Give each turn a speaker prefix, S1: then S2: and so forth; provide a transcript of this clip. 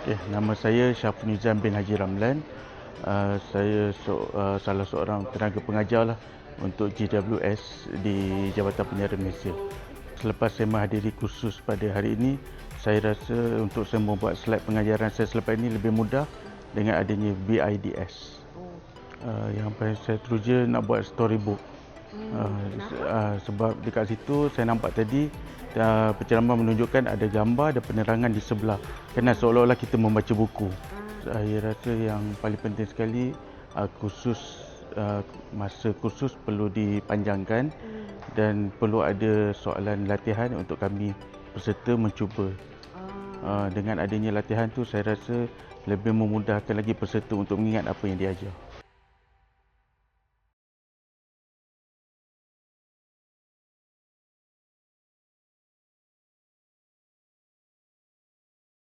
S1: Nama saya Syaful Nizam bin Haji Ramlan. Saya salah seorang tenaga pengajar lah untuk GWS di Jabatan Penyiaran Malaysia. Selepas saya menghadiri kursus pada hari ini, saya rasa untuk saya membuat slide pengajaran saya selepas ini lebih mudah dengan adanya VIDS. Yang paling saya teruja nak buat storybook. Sebab dekat situ saya nampak tadi penceramah menunjukkan ada gambar, ada penerangan di sebelah, kerana seolah-olah kita membaca buku. Saya rasa yang paling penting sekali masa kursus perlu dipanjangkan dan perlu ada soalan latihan untuk kami peserta mencuba. Dengan adanya latihan tu saya rasa lebih memudahkan lagi peserta untuk mengingat apa yang diajar.